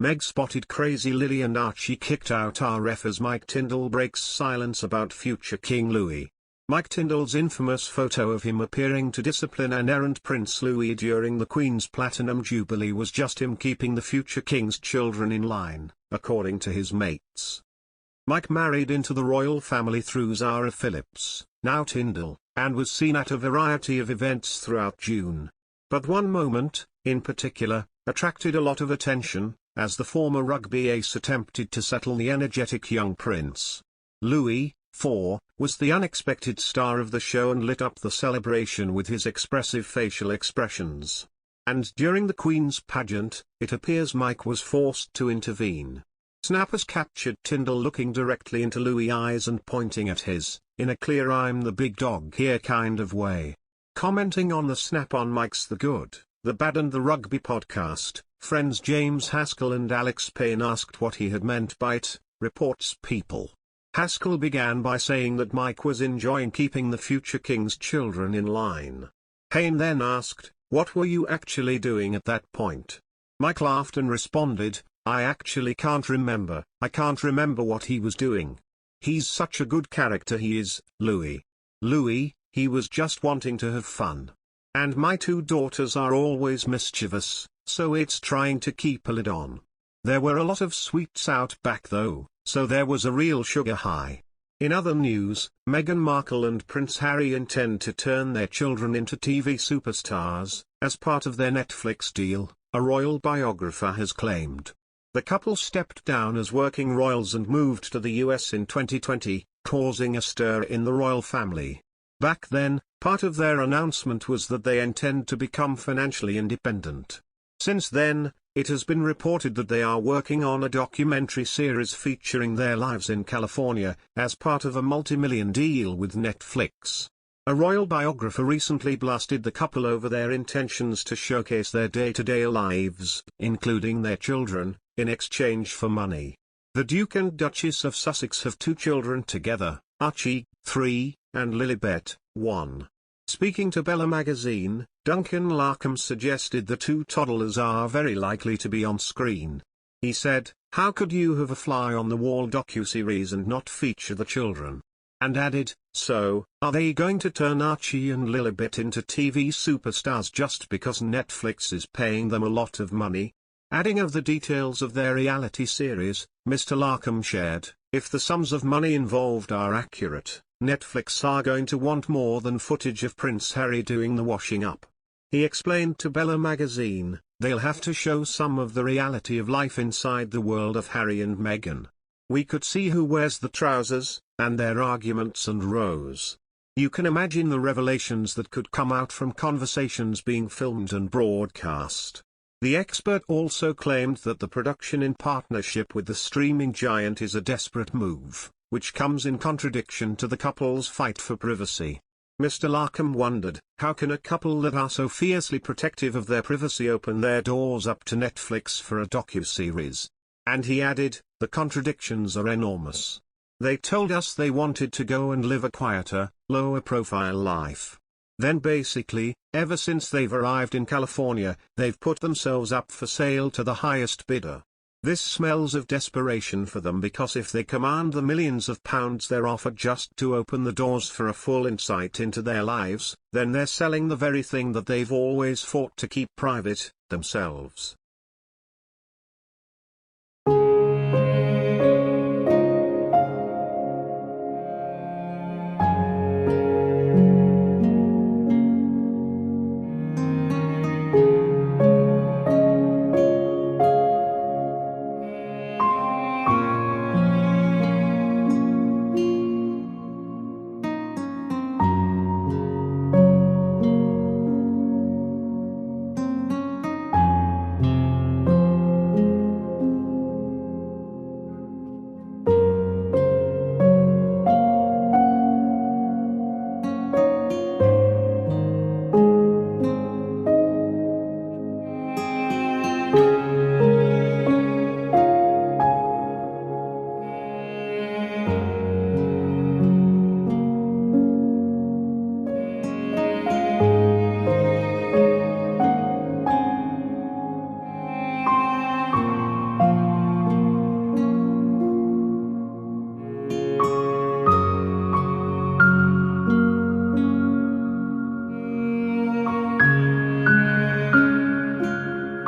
Meg spotted crazy Lili and Archie kicked out RF as Mike Tindall breaks silence about future King Louis. Mike Tindall's infamous photo of him appearing to discipline an errant Prince Louis during the Queen's Platinum Jubilee was just him keeping the future king's children in line, according to his mates. Mike married into the royal family through Zara Phillips, now Tindall, and was seen at a variety of events throughout June. But one moment, in particular, attracted a lot of attention, as the former rugby ace attempted to settle the energetic young prince. Louis, 4, was the unexpected star of the show and lit up the celebration with his expressive facial expressions. And during the Queen's pageant, it appears Mike was forced to intervene. Snappers captured Tindall looking directly into Louis' eyes and pointing at his, in a clear "I'm the big dog here" kind of way. Commenting on the snap on Mike's The Good, the Bad and the Rugby podcast, friends James Haskell and Alex Payne asked what he had meant by it, reports People. Haskell began by saying that Mike was enjoying keeping the future king's children in line. Payne then asked, "What were you actually doing at that point?" Mike laughed and responded, "I actually can't remember. I can't remember what he was doing. He's such a good character he is, Louis. Louis, he was just wanting to have fun. And my 2 daughters are always mischievous, so it's trying to keep a lid on. There were a lot of sweets out back though, so there was a real sugar high." In other news, Meghan Markle and Prince Harry intend to turn their children into TV superstars, as part of their Netflix deal, a royal biographer has claimed. The couple stepped down as working royals and moved to the US in 2020, causing a stir in the royal family. Back then, part of their announcement was that they intend to become financially independent. Since then, it has been reported that they are working on a documentary series featuring their lives in California, as part of a multi-million deal with Netflix. A royal biographer recently blasted the couple over their intentions to showcase their day-to-day lives, including their children, in exchange for money. The Duke and Duchess of Sussex have 2 children together, Archie, 3, and Lilibet, 1. Speaking to Bella magazine, Duncan Larkham suggested the 2 toddlers are very likely to be on screen. He said, "How could you have a fly-on-the-wall docuseries and not feature the children?" And added, "So, are they going to turn Archie and Lilibet into TV superstars just because Netflix is paying them a lot of money?" Adding of the details of their reality series, Mr. Larkham shared, "If the sums of money involved are accurate, Netflix are going to want more than footage of Prince Harry doing the washing up." He explained to Bella magazine, "They'll have to show some of the reality of life inside the world of Harry and Meghan. We could see who wears the trousers, and their arguments and rows. You can imagine the revelations that could come out from conversations being filmed and broadcast." The expert also claimed that the production in partnership with the streaming giant is a desperate move, which comes in contradiction to the couple's fight for privacy. Mr. Larkham wondered, how can a couple that are so fiercely protective of their privacy open their doors up to Netflix for a docuseries? And he added, "The contradictions are enormous. They told us they wanted to go and live a quieter, lower-profile life. Then basically, ever since they've arrived in California, they've put themselves up for sale to the highest bidder. This smells of desperation for them because if they command the millions of pounds they're offered just to open the doors for a full insight into their lives, then they're selling the very thing that they've always fought to keep private, themselves."